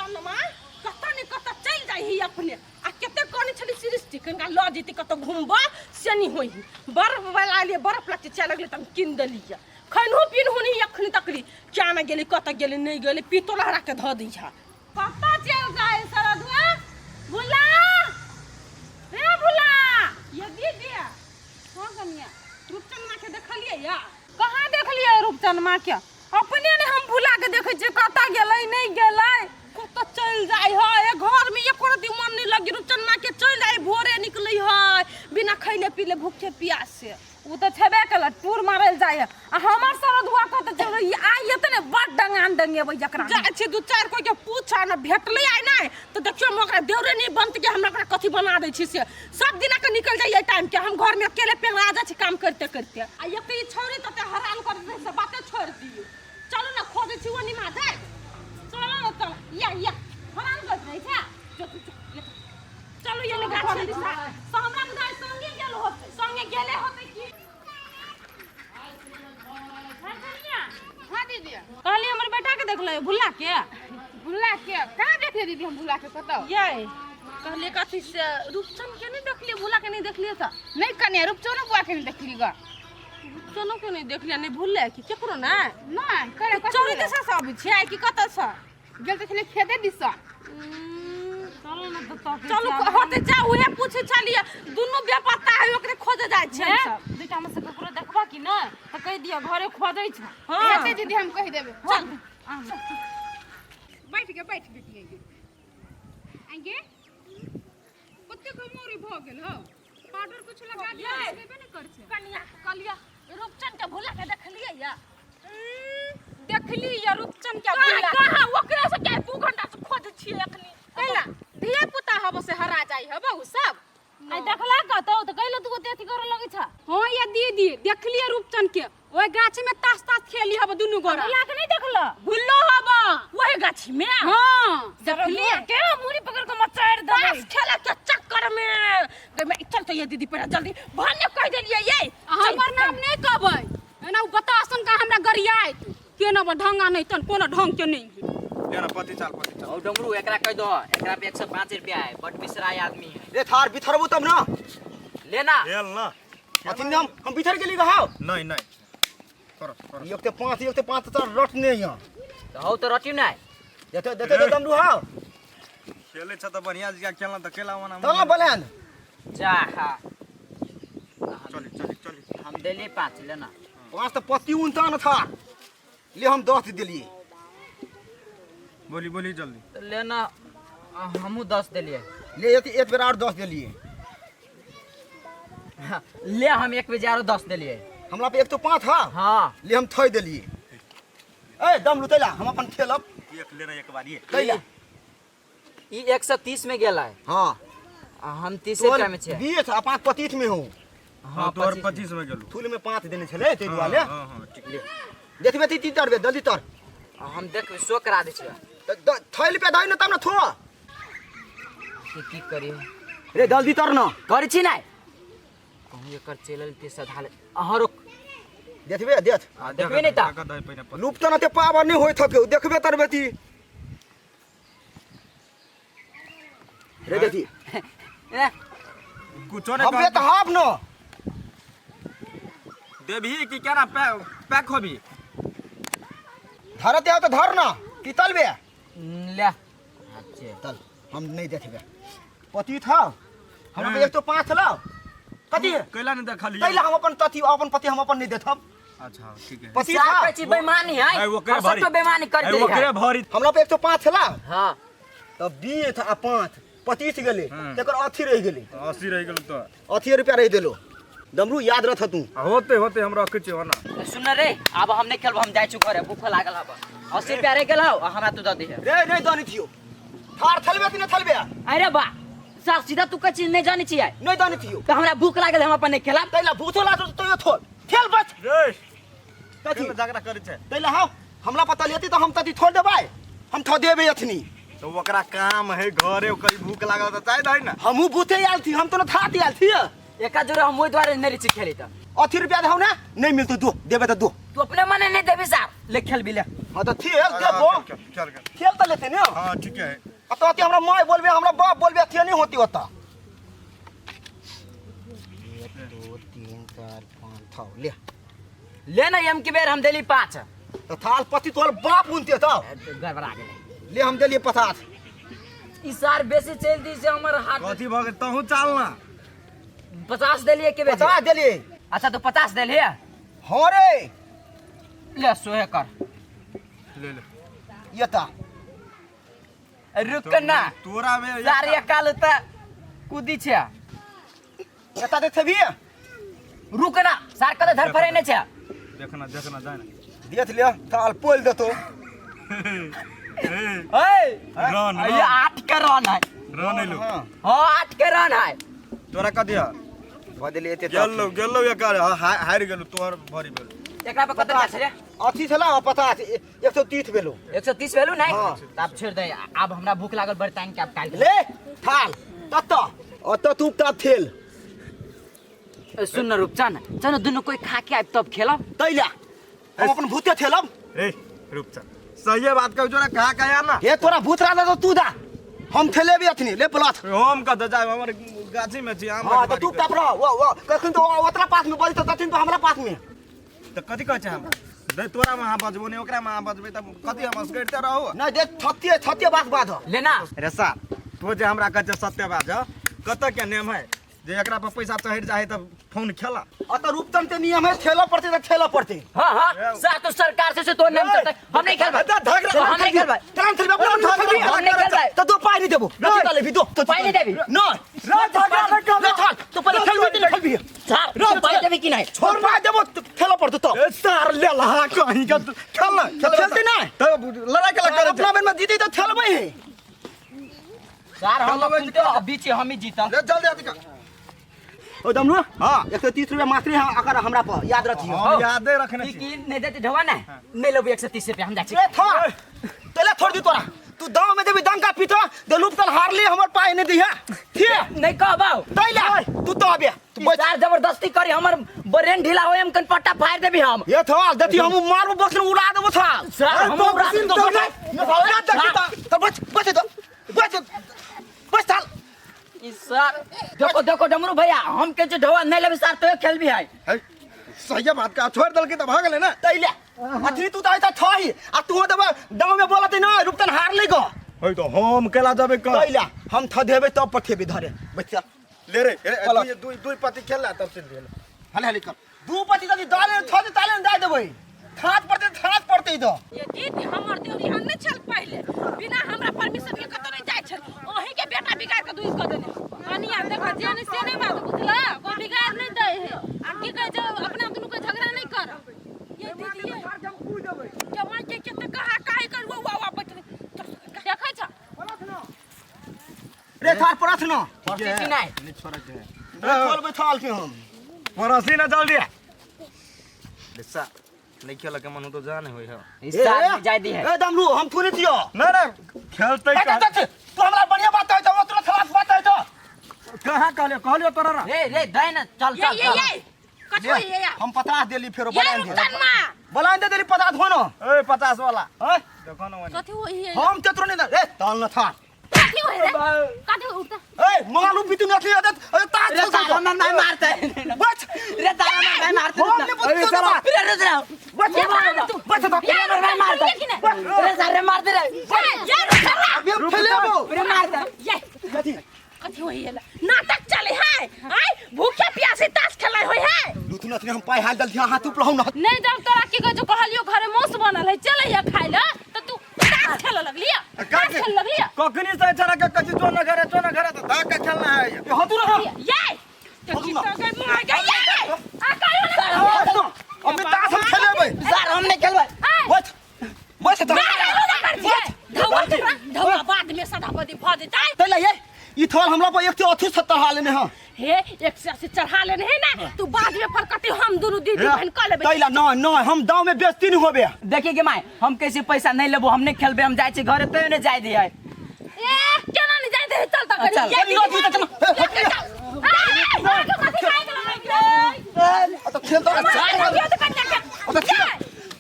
रुपचनमा कत ने कत चल जाई अपने आ केते कोनी छली सृष्टि कनका ल जेती कत घुमबा से नहीं होई बर्फ वाला लिए बर्फ लच्चे चल लगले तम किन दलिया खनु पिन हुनी अखनी तकली क्या ना गेली कत गेली नहीं गेली पितोला हरा के ध दी छा पता चल जाए सरधुआ भुला रे भुला ये दीदी हां कनिया रुपचनमा के देखलिए या कहां देखलिए रुपचनमा के अपने ने हम भुला के देखे जे कत गेलै नहीं गेलै कत चल जाय है घर में एको रति मन नहीं लगी रुपचनमा के चल जाय भोरे निकलै है बिना खइले पीले भूखे प्यास से उ त छेबे कल टूर मारल जाय आ हमर सरधुआ कत चल आई एतने बड डंगान डंगेबै जकरा जाय छी दू चार कोई के पूछा न भेटलै आइ नै त देखियो मोकरा देवरे नहीं बनत के हमरा ओकरा कथि बना दै छी से सब दिना के निकल जाय टाइम के हम घर में अकेले पेरा जा छी काम करते करते आ एक ई छोरी तते हैरान कर दे से बातें छोड़ दियो चलो ना खोजे छी वनी मा जाय चलो ना तो या हैरान कर दे छा चलो ये गाछ दिसा तो हमरा बुझाय संगे गेल होते संगे गेले होते की हां दीदी कहली हमर बेटा के देखले भुल्ला के कहां देखे दीदी हम भुल्ला के कत ये कहले कथि से रूपचन के नहीं देखलिए भुल्ला के नहीं देखलिए त नहीं कने रूपचनो बुआ के नहीं देखली ग रूपचनो के नहीं देखलिए नहीं भुल्ले कि केकरो ना करे चोरी दिसा सब छै कि कत छ गेल त खेले खेदे दिसा चलो होते जा उहे पूछे चलिए दुनु बेपत्ता है ओकरे खोजे जाय छै सब दुटा में से ककरो देखबा कि न त कह दिया घरे खोदै छ एते दीदी हम कह देबे चल बैठ के आगे कते कमोरी भ गेल हो पाउडर कुछ लगा दिया देबे न कर छै कनिया कलिया रूपचन के भुला के देखलिए या देखली या रूपचन के भुला कहां ओकरे से के 2 घंटा से खोज छी एखनी कैला धिया पुता हब से हरा जाई हब उ सब आई देखला कतो त कैला तू अथि करे लगे छ हां या दीदी देखलिए रूपचन के ओय गाछ में तास खेली हब दुनु गोरा भुला के नहीं देखला भुल्लो हब ओय गाछ में हां देखलिए के मुरी पकड़ के मचार दे तास खेला के चक्कर में चल तो ये दीदी पर जल्दी भाने कह देलिए ये हमर नाम नहीं कहबै एना बतासन का हमरा गरियाय के न ढंगा नहीं तन कोनो ढंग के नहीं लेना पति चाल ओ डमरू एकरा कह दो एकरा पे 105 रुपया है बट बिसराय आदमी है रे थार बिथरबू तब ना लेना लेल ना अथि हम बिथर गेली रहाओ नहीं कर एक ते 5 तो रट ने यहां तो हो तो रटी नै देते दमरू हां खेले छ त बढ़िया जिया खेलना त खेलावना तला बलेन जा हां चली हम देले 5 लेना 5 तो पति 59 था ले हम 10 दिलिए बोली जल्दी तो लेना हमहु 10 देलिए ले एक बेर और 10 दिलिए ले हम एक बजे और 10 देलिए हमरा पे एक तो 5 था हां ले हम थई दिलिए ए दम लुतैला हम अपन खेलब एक लेना एक बार ये कैला ई 130 में गेला है हां हम 30 रुपया में छे 20 आ 5 25 में हूं हां तो और 25 में गेलू फूल में 5 देने छले ते दुआले हां ठीक ले देखबे ती तरबे जल्दी तर हम देख शो करा दे छै थैल पे दई न तब न थो की करी रे जल्दी तर न कर छी नै कहूं एकर चलल ते सधाल अहाँ रुक देखबे देख देखबे नहीं ता लूप त न ते पावर नहीं होय थके देखबे तरबे ती रे देखी कुछो ने हबे त हाफ न देबी की केना पैक होबी धरते हो तो धर न की तलबे ले अच्छे तल हम नहीं देखबे पति था हमरा पे एक तो 5 थला कथि कैला ने देखलिए तैला हम अपन पति हम अपन नहीं देथब अच्छा ठीक है पति साफ था छी बेईमानी है आई ओकरे भरी तो बेईमानी कर दे ओकरे भरी हमरा पे एक तो 5 थला हां तब 20 था 5 25 गेले तेकर अथी रह गेले 80 रह गेल तो 80 रुपया रह देलो दमरू याद रख तू होते हम रखे छी ना सुन रे अब हम नहीं खेलब हम जाय छु घरे भूख लागल अब 80 रुपया रह गेल हो हमरा तू द दे रे नहीं जानी थियो थार थलबे कि न थलबे अरे बा साफ सीधा तू कछ नहीं जानी छियै नहीं जानी थियो तो हमरा भूख लागल हम अपन नहीं खेलब तैला भूथो लागो तो यो थोल खेल बच रे कथि झगड़ा करे छै तैला हां हमरा पता लेती तो हम तती छोड़ देबै हम थो देबे अथनी तो ओकरा काम है घरे ओकरी भूख लागल त चाहि दइ ना हमहु बूथे आयल थी हम तो न था आयल थी एका जोरे हम ओइ द्वारे नहीं खेली त 80 रुपया दहो ना नहीं मिलतो दो देबे तो दो तू अपने मने नहीं देबे साहब ले खेल भी ले हां तो खेल देबो चल खेल त लेते ने हां ठीक है अतोती हमरा माय बोलबे हमरा बाप बोलबे थे नहीं होती होता 1 2 3 4 5 था ले ले ना एम के बेर हम देली 5 तो थाल पति तोर बाप बुनते तो गड़बड़ा गेलै ले हम देलिए 50 ई सार बेसी चल दी से हमर हाथ कथी भ गेल तहू चालना 50 देलिए के बेर 50 देलिए अच्छा तो 50 देलिए हां रे ले सोहे कर ले ये ता रुक ना तोरा में सार एकाल त कुदी छै एता देथे भी रुक ना सार कत धर फरे नै छै देखना जाए ना देख ले थाल पोल देतो ए रन ये 8 के रन है रन लो हां 8 के रन है तोरा कथी है बदले एते गेलो एकार हारि गेलो तोहर भरी भेल एकरा पे कत छै रे अथी छला 50 130 भेलो 130 वैल्यू नहीं हाँ। तब छोड़ दे अब हमरा भूख लागल बड़ टाइम के अब काल ले थाल तत अत तू ता खेल सुन न रुपचान चल दुनु कोई खा के आब तब खेलब तैला हम अपन भूते खेलब ए रुक जा सही बात कहू जोरा कहा कया ना हे तोरा भूत राजा तो तू दा हम खेले भी अथनी ले प्लस हम कत जाए हमर गाछी में छी आम हां तो तू तप रह वो कखन तो ओतरा पास में बज तो तथिन तो हमरा पास में त कथी कहै छै हम दे तोरा में बजबो ने ओकरा में बजबे त कथी हम असगड़ते रहू नहीं देख छत्ते बात बात लेना रेसा तो जे हमरा कहै छै सत्य बात कत के नेम है जे एकरा पर पैसा चढ़ जाए त फोन खेला अत रूपचन के नियम है खेला पड़ते तो खेला पड़ते हां हां सा तो सरकार से तो नेम तक हम नहीं खेलबा हम नहीं खेलबा काम खेलबा हम नहीं खेलबा तो दो पाई नहीं देबो नहीं डाले भी दो तो पाई नहीं देबी नहीं रात झगड़ा नहीं कर तो पहले खेल भी सार रोज पाई देबी कि नहीं छोड़ पाई देबो खेला पड़ते तो ए सार ले लहा कहीं का खेलना खेलते नहीं त लड़ाई के लगा अपना में जीती तो खेलबे है सार हम तो बीच हम ही जीता ले जल्दी आदि का ओ दमनु हां 130 रुपया मात्र अगर हमरा पर याद रखियो हम यादे रखने छी की नहीं देते ढवा ना नहीं लेबो 130 रुपया हम जा छी ए था तले छोड़ दी तोरा तू दाव में देबी दंगा पीतो दे लुपतल हारली हमर पाई नहीं दिया ठीक नहीं कहबो तैला तू तो अबे सार जबरदस्ती करी हमर ब्रेन ढीला होय हम कन पट्टा फाड़ देबी हम ये था देती हम मारबो बस उड़ा देबो था सार हम उड़ा देबो तो बच थाल सर देखो देखो डमरू भैया हम के जो ढवा नहीं लेबे सार तो खेल भी है सही बात का छोड़ दल के त भाग ले ना तैला अथी तू तो ऐसा थई आ तू देबो दाव में बोलते ना रुपतन हारली गो होय तो हम केला जाबे का तैला हम थ देबे तब पठेबे धरे बच्चा ले रे दुई पति खेलला तब से ले हले हले कर दू पति दादी दाले थ दे ताले दे देबे खात पड़ते तो ये दीदी हमर देवरी हम नहीं चल पहले बिना हमरा परमिशन के कतो नहीं जाय छल ओही के बेटा बिगाड़ के दुई कर देने कनिया देखा जे नहीं से नहीं बात बुझला को बिगाड़ नहीं दे है आ की कहे जो अपना दुनु कोई झगड़ा नहीं कर ये दीदी ये जवान के केते कहा काहे कर वो वा बैठ देखै छ रे थार परथ न परसी नहीं नहीं छोड़ के थाल में थाल के हम परसी ना जल्दी लेसा नहीं खेल के मन तो जाने होय है इस साल में जाय दी है ए दमरू हम थोड़ी थियो ना ना खेलते तू हमरा बढ़िया बात है तो उतना खराब बात है तो कहां कहले तोरा रा रे दे ना चल चल ये कतो ये हम 50 देली फेरो ये बलाइन दे रुकनमा बलाइन दे देली 50 होनो ए 50 वाला हैं देखो ना वनी कथि हो ये हम तेतरो नहीं रे ताल न था कथि हो रे कथि उठता ए मालूम भी तू नथली आदत तार रे सार हम नहीं मारते बच रे सार हम नहीं मारते हम ने बुझ चला रे रे रे बच ये मार तू बच तो रे नहीं मारते रे सार रे मार दे रे ये रुकना अबे खेलेबो रे मार दे ये कथि कथि हो ये नाटक चले है आई भूखे प्यासे ताश खेलै होय है लुथु नथली हम पाई हाल दल थिया हाथ उपलहु न नहीं जब तोरा की जो कहलियो घरे मौस बनल है चलैया खाइ ल त तू ताश खेल लगलिया ताश खेल लगलिया कखनी से छरा के कथि जो न घरे तो धाका खेलना है ये हतु न ये तो की तो गई मार गई ये आ कायो ना अब तास हम खेलेबे सार हम नहीं खेलबे बच बच तो धवा बाद में सदापति भ जतै तैला ये ई थोल हमरा पर 170 हाल ने हां हे 180 चढ़ा लेने है ना तू बाद में फरकती हम दोनों दीदी बहन कर लेबे तैला न हम दाव में बेइज्जती नहीं होबे देखिए के माय हम कैसे पैसा नहीं लेबो हम नहीं खेलबे हम जाय छी घरे तो नहीं जाय दिए ए केना नहीं जाय दे चल त चल। तो खेल तो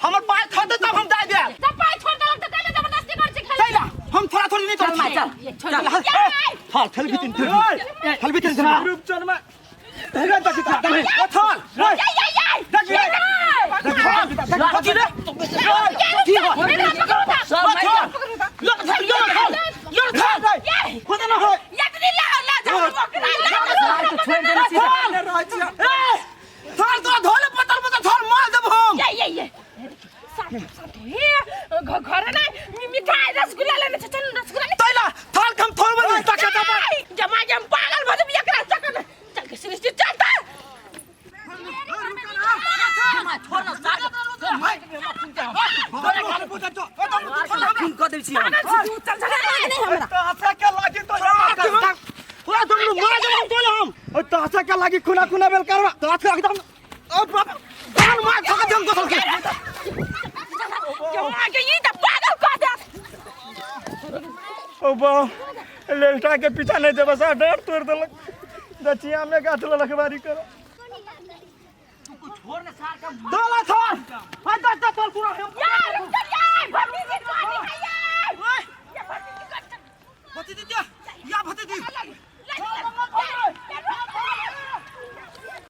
हमर पाय खाते तब हम जाय दे चल चल माय चल चल हां थल बितिन थल बितिन ग्रुप चल में हेगा तक थल थल देखि रे की हो सर माय यो थल खुद ना हो छोड़ देना थल तो धोले पतर पतर थल मार देब हम घर ना मिठाई रसगुल्ला लेने चल रसगुल्ला तैला थल कम थोड़ में तक दबा जमा जम पागल भज बिया करा चल चल के सृष्टि चलता छोड़ ना साग फोन कर दे छी हम चल चल नहीं हमरा तासा के लागी तो पूरा तुम मार देब तोले हम तासा के लागी खुना खुना बेल करवा तासा एकदम ओ बाप जान मार ठोक दम को के जमा के ई त पागल कर दे ओ बा लेल्टा के पीछा नहीं देबा सा डर तोड़ देलक दचिया में गाथ लखबारी करो छोड़ ना साग का दोला थोड़ हां दस थोड़ पूरा यार भती जी पानी यार ये भती जी भती दी या भती दी